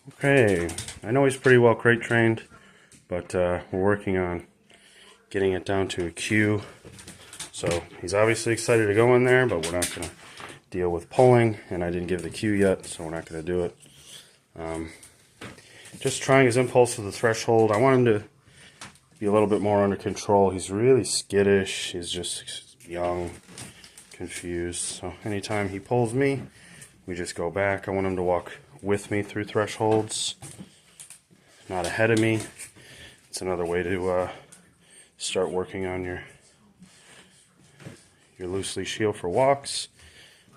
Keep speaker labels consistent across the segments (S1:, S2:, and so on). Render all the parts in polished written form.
S1: Okay, I know he's pretty well crate trained, but we're working on getting it down to a Q. So he's obviously excited to go in there, but we're not going to deal with pulling, and I didn't give the cue yet, so we're not going to do it. Just trying his impulse to the threshold. I want him to be a little bit more under control. He's really skittish. He's just young, confused. So anytime he pulls me, we just go back. I want him to walk with me through thresholds, not ahead of me. It's another way to start working on your loose leash heel for walks.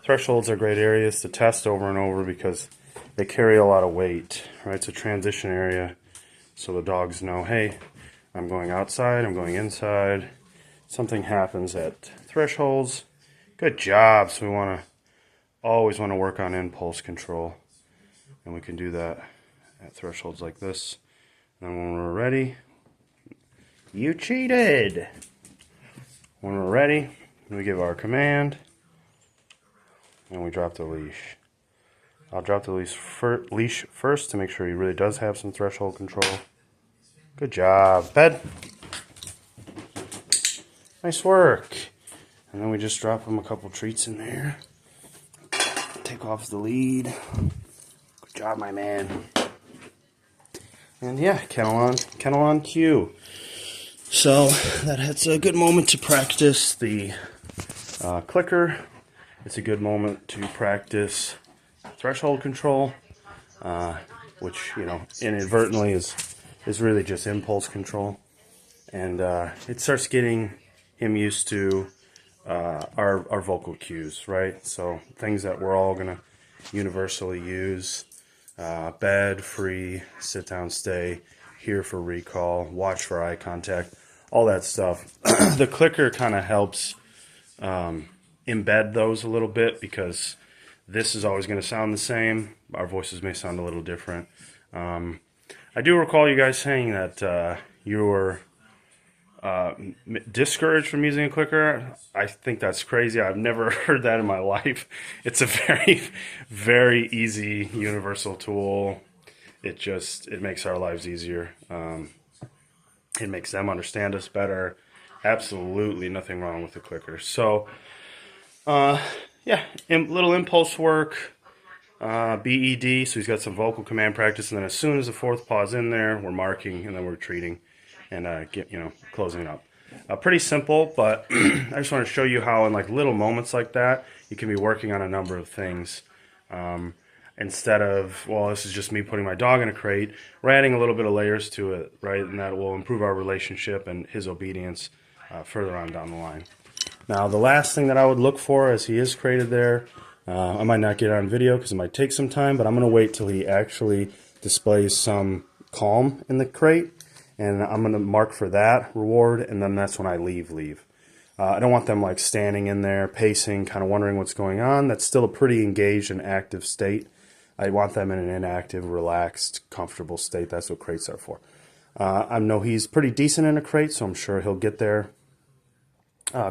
S1: Thresholds are great areas to test over and over because they carry a lot of weight, right? It's a transition area, so the dogs know, hey, I'm going outside, I'm going inside. Something happens at thresholds. Good job. So we always want to work on impulse control, and we can do that at thresholds like this. And then when we're ready, you cheated. When we're ready, we give our command, and we drop the leash. I'll drop the leash first to make sure he really does have some threshold control. Good job. Bed. Nice work. And then we just drop him a couple treats in there. Take off the lead. Good job, my man. And yeah, kennel on cue. So that's a good moment to practice the clicker. It's a good moment to practice threshold control, which, you know, inadvertently is really just impulse control. And it starts getting him used to our vocal cues, right? So things that we're all going to universally use: bed, free, sit down, stay, here for recall, watch for eye contact, all that stuff. The clicker kind of helps embed those a little bit, because this is always going to sound the same. Our voices may sound a little different. I do recall you guys saying that you were discouraged from using a clicker. I think that's crazy. I've never heard that in my life. It's a very, very easy universal tool. It makes our lives easier. It makes them understand us better. Absolutely nothing wrong with the clicker. So yeah, little impulse work, BED, so he's got some vocal command practice, and then as soon as the fourth paw's in there, we're marking, and then we're treating, and closing it up. Pretty simple, but I just want to show you how in like little moments like that, you can be working on a number of things. Instead of, well, this is just me putting my dog in a crate, we're adding a little bit of layers to it, right? And that will improve our relationship and his obedience further on down the line. Now, the last thing that I would look for as he is crated there, I might not get it on video because it might take some time, but I'm going to wait till he actually displays some calm in the crate, and I'm going to mark for that reward, and then that's when I leave. I don't want them like standing in there, pacing, kind of wondering what's going on. That's still a pretty engaged and active state. I want them in an inactive, relaxed, comfortable state. That's what crates are for. I know he's pretty decent in a crate, so I'm sure he'll get there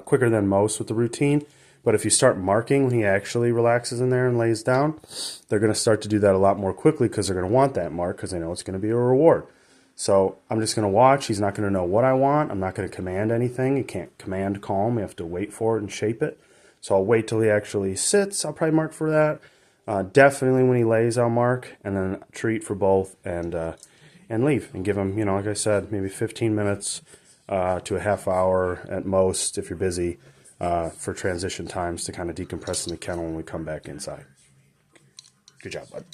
S1: quicker than most with the routine. But if you start marking when he actually relaxes in there and lays down, they're going to start to do that a lot more quickly, because they're going to want that mark, because they know it's going to be a reward. So I'm just going to watch. He's not going to know what I want. I'm not going to command anything. You can't command calm. You have to wait for it and shape it. So I'll wait till he actually sits. I'll probably mark for that. Definitely when he lays, I'll mark, and then treat for both, and leave, and give him, like I said, maybe 15 minutes to a half hour at most, if you're busy, for transition times to kind of decompress in the kennel when we come back inside. Good job, bud.